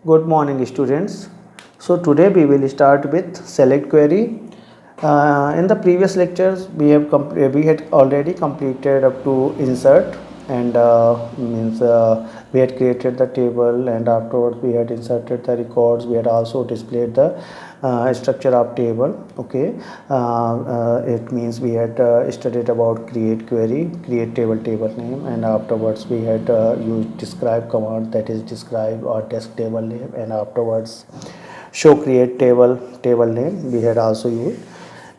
Good morning, students. So today we will start with select query. In the previous lectures, we had already completed up to insert and means we had created the table, and afterwards we had inserted the records. We had also displayed the structure of table. Okay, it means we had studied about create query, create table name, and afterwards we had used describe command, that is describe or text table name, and afterwards show create table name we had also used.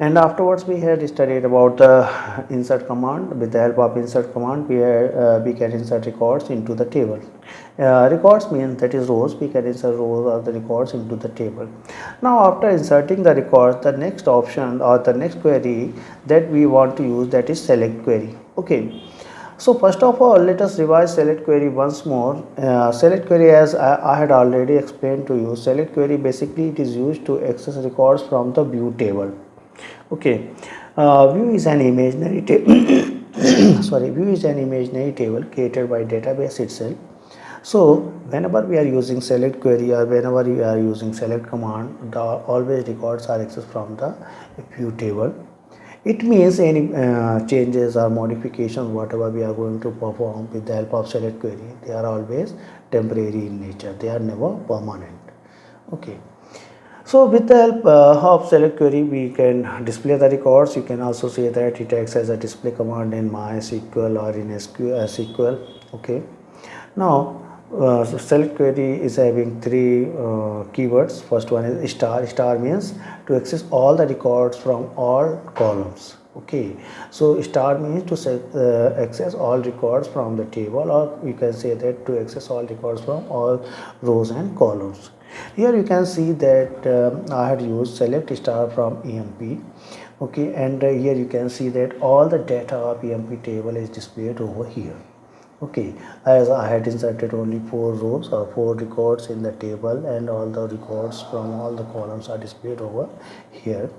And afterwards we had studied about the insert command. With the help of insert command we can insert records into the table. Records means that is rows. We can insert rows or the records into the table. Now after inserting the records, the next option or the next query that we want to use, that is select query. Okay, so first of all, let us revise select query once more. Select query, as I had already explained to you, select query basically it is used to access records from the view table. Okay, view is an imaginary view is an imaginary table created by database itself. So whenever we are using select query or whenever we are using select command, the always records are accessed from the view table. It means any changes or modifications whatever we are going to perform with the help of select query, they are always temporary in nature, they are never permanent. Okay, so with the help of select query we can display the records. You can also say that it acts as a display command in MySQL or in SQL. Okay, now so select query is having three keywords. First one is star. Star means to access all the records from all columns. Okay, so star means to access all records from the table, or you can say that to access all records from all rows and columns. Here you can see that I had used select star from EMP. Okay, and here you can see that all the data of EMP table is displayed over here. Okay, as I had inserted only 4 rows or 4 records in the table, and all the records from all the columns are displayed over here.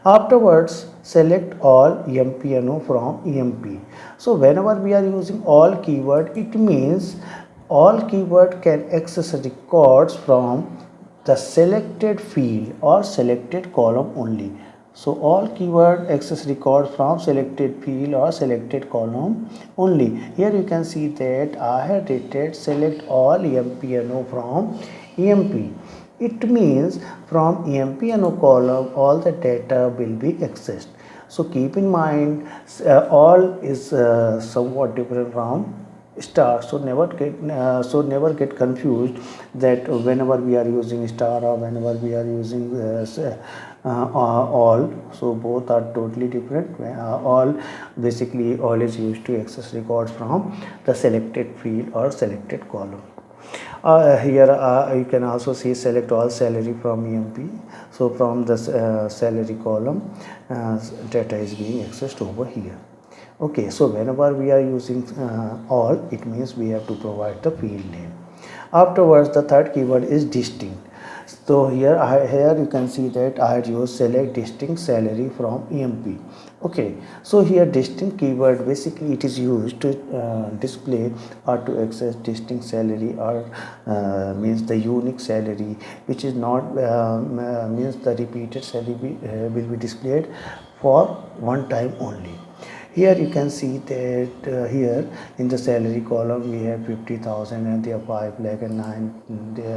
Afterwards, select all EMPNO from EMP. So whenever we are using all keyword, it means all keyword can access records from the selected field or selected column only. So all keyword access records from selected field or selected column only. Here you can see that I had rated select all EMPNO from EMP. It means from EMPNO column all the data will be accessed. So keep in mind all is somewhat different from star. So never get confused that whenever we are using star or whenever we are using all, so both are totally different. All basically all is used to access records from the selected field or selected column. Here you can also see select all salary from EMP. So from the salary column data is being accessed over here. Okay, so whenever we are using all, it means we have to provide the field name. Afterwards, the third keyword is distinct. So here you can see that I had used select distinct salary from EMP. Okay, so here distinct keyword basically it is used to display or to access distinct salary, or means the unique salary, which is not means the repeated salary will be displayed for one time only. Here you can see that here in the salary column we have 50,000 and there are 5 lakh and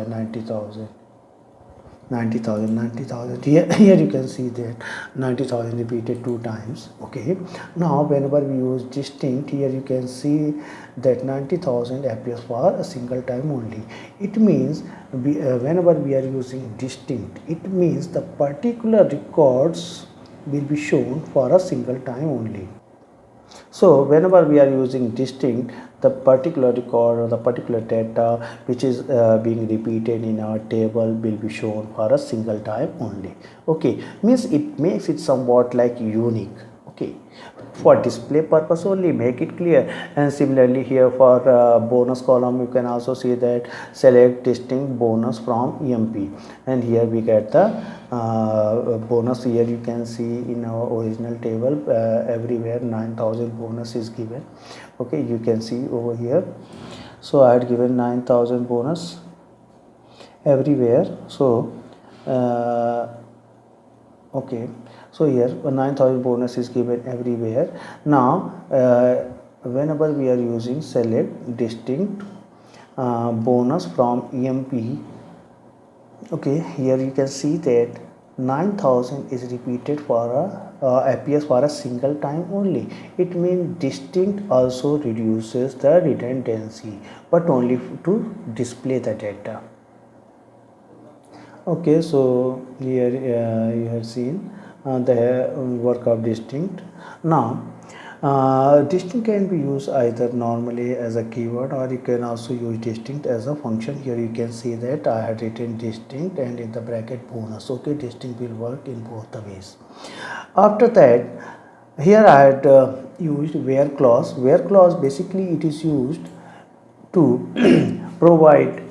90,000. 90,000. Here you can see that 90,000 repeated 2 times. Okay, now whenever we use distinct, here you can see that 90,000 appears for a single time only. It means whenever we are using distinct, it means the particular records will be shown for a single time only. So whenever we are using distinct, the particular record or the particular data which is being repeated in our table will be shown for a single time only. Okay, means it makes it somewhat like unique. Okay, for display purpose only, make it clear. And similarly here for bonus column you can also see that select distinct bonus from EMP, and here we get the bonus. Here you can see in our original table everywhere 9,000 bonus is given. Okay, you can see over here. So I had given 9,000 bonus, everywhere. So okay, so here 9,000 bonus is given everywhere. Now whenever we are using select distinct bonus from EMP, okay, here you can see that 9,000 is repeated for a appears for a single time only. It means distinct also reduces the redundancy, but only to display the data. Okay, so here you have seen the work of distinct. Now distinct can be used either normally as a keyword, or you can also use distinct as a function. Here you can see that I had written distinct and in the bracket bonus. Okay, distinct will work in both the ways. After that, here I had used where clause. Where clause basically it is used to provide,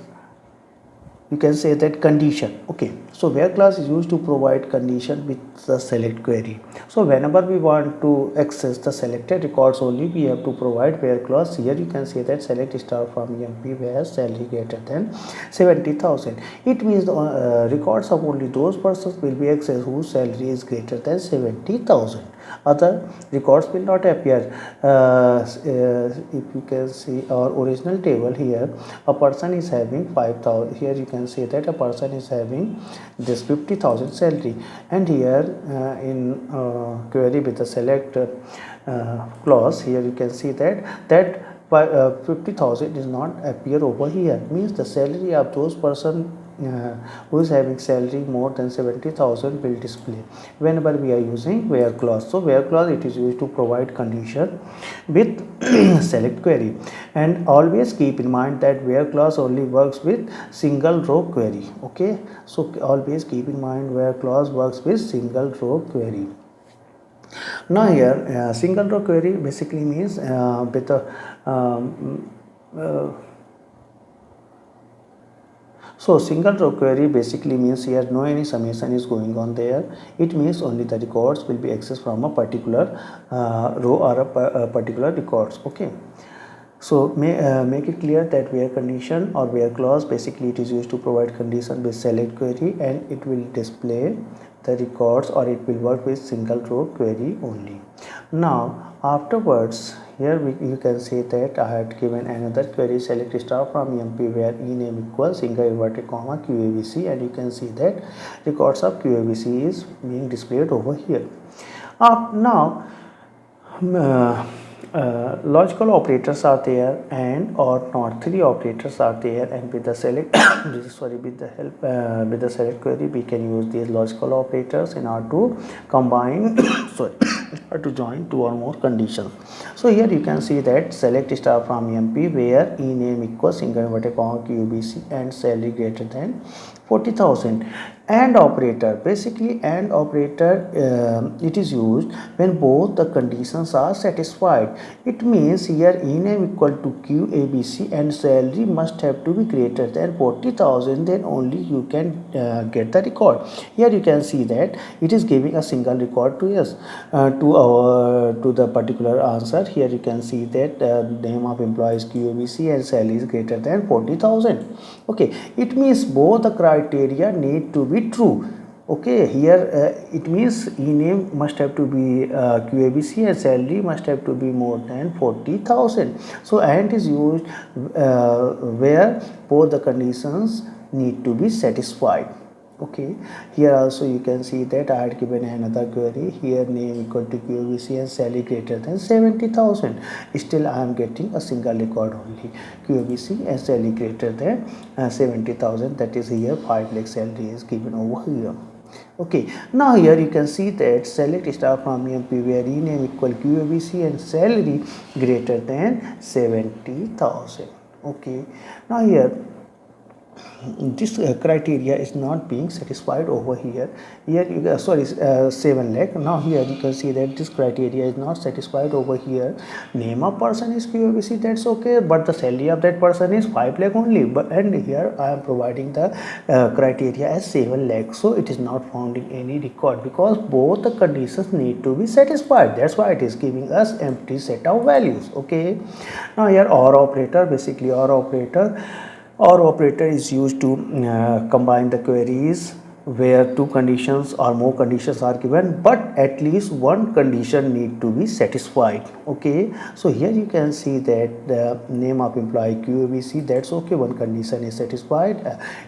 you can say that, condition. Okay, so where clause is used to provide condition with the select query. So whenever we want to access the selected records only, we have to provide where clause. Here you can say that select star from EMP where salary greater than 70,000. It means the records of only those persons will be accessed whose salary is greater than 70,000. Other records will not appear. If you can see our original table here, a person is having 5,000. Here you can see that a person is having this 50,000 salary, and here in query with the select clause, here you can see that 50,000 is not appear over here. Means the salary of those person who is having salary more than 70,000 will display whenever we are using where clause. So where clause, it is used to provide condition with select query, and always keep in mind that where clause only works with single row query. Okay, so always keep in mind where clause works with single row query. Now here single row query basically means with a so single row query basically means here no any summation is going on there. It means only the records will be accessed from a particular row or a particular records. Okay, so make it clear that where condition or where clause basically it is used to provide condition with select query, and it will display the records, or it will work with single row query only. Now afterwards, here you can see that I had given another query select star from EMP where ename equals single inverted comma QABC, and you can see that records of QABC is being displayed over here. Now logical operators are there, and or not, three operators are there, and with the select sorry, with the help with the select query we can use these logical operators in order to combine sorry, or to join two or more conditions. So here you can see that select star from EMP where ename equals single inverted comma QBC and salary greater than 40,000. AND operator, basically AND operator it is used when both the conditions are satisfied. It means here ename equal to QABC and salary must have to be greater than 40,000, then only you can get the record. Here you can see that it is giving a single record to us to the particular answer. Here you can see that name of employee is QABC and salary is greater than 40,000. Okay, it means both the criteria need to be true. Okay, here it means ename must have to be QABC and salary must have to be more than 40,000. So AND is used where both the conditions need to be satisfied. Okay, here also you can see that I had given another query here name equal to QABC and salary greater than 70,000. Still I am getting a single record only, QABC and salary greater than 70,000, that is here 5 lakh salary is given over here. Okay, now here you can see that select star from EMP where rename equal QABC and salary greater than 70,000. Okay, now here this criteria is not being satisfied over here. Here you sorry 7 lakh. Now here you can see that this criteria is not satisfied over here. Name of person is QABC, that's okay, but the salary of that person is 5 lakh only. But and here I am providing the criteria as 7 lakh, so it is not found in any record because both the conditions need to be satisfied. That's why it is giving us empty set of values. Okay, now here OR operator, basically OR operator. or operator is used to combine the queries where two conditions or more conditions are given, but at least one condition need to be satisfied. Okay, so here you can see that the name of employee QABC, that's okay, one condition is satisfied.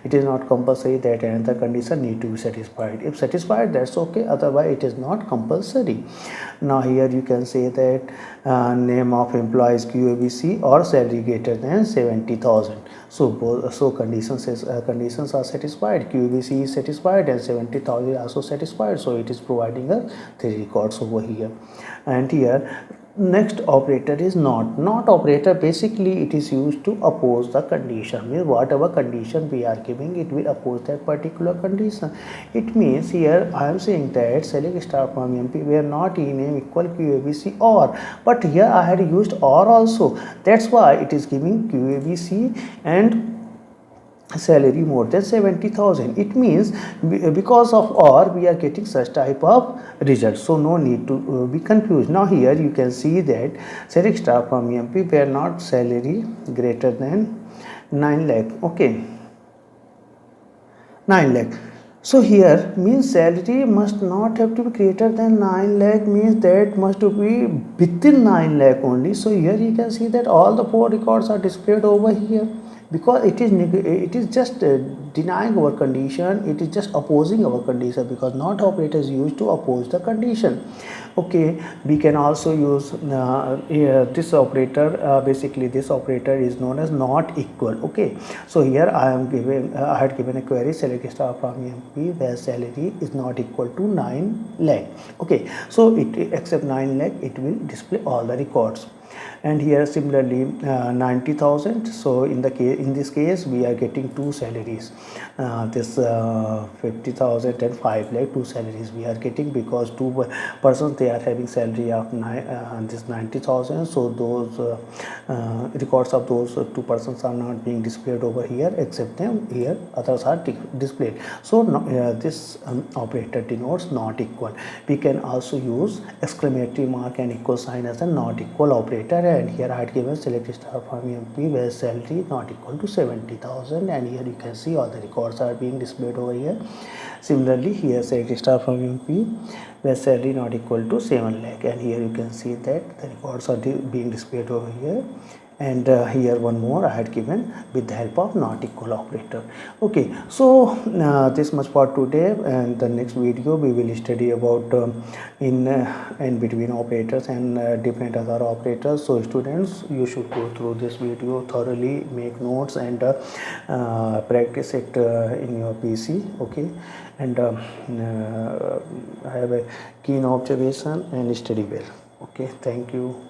It is not compulsory that another condition need to be satisfied. If satisfied, that's okay, otherwise it is not compulsory. Now here you can say that name of employees QABC or salary greater than 70,000. So conditions are satisfied, QABC is satisfied and 70,000 also satisfied, so it is providing us 3 records over here. And here next operator is not operator. Basically it is used to oppose the condition. Means whatever condition we are giving, it will oppose that particular condition. It means here I am saying that select star from MP were not in name equal QABC or, but here I had used or also, that's why it is giving QABC and salary more than 70,000. It means because of or we are getting such type of result, so no need to be confused. Now here you can see that select star from MP were not salary greater than 9 lakh. Okay, 9 lakh. So here means salary must not have to be greater than 9 lakh, means that must to be within 9 lakh only. So here you can see that all the 4 records are displayed over here, because it is just denying our condition, it is just opposing our condition, because not operator is used to oppose the condition. Okay, we can also use this operator. Basically this operator is known as not equal. Okay, so here I had given a query select star from MP where salary is not equal to 9 lakh. Okay, so it except 9 lakh it will display all the records. And here similarly 90,000. So in this case we are getting two salaries, this 50,000 and 5 lakh, two salaries we are getting, because two persons they are having salary of this 90,000. so those records of those two persons are not being displayed over here, except them here others are displayed. So this operator denotes not equal. We can also use exclamatory mark and equal sign as a not equal operator. And here I had given select star from MP where salary not equal to 70,000, and here you can see all the records are being displayed over here. Similarly here select star from MP where salary not equal to 7 lakh, and here you can see that the records are being displayed over here. And here one more I had given with the help of not equal operator. Okay, so this much for today, and the next video we will study about in between operators and different other operators. So students, you should go through this video thoroughly, make notes and practice it in your PC. Okay, and have a keen observation and study well. Okay, thank you.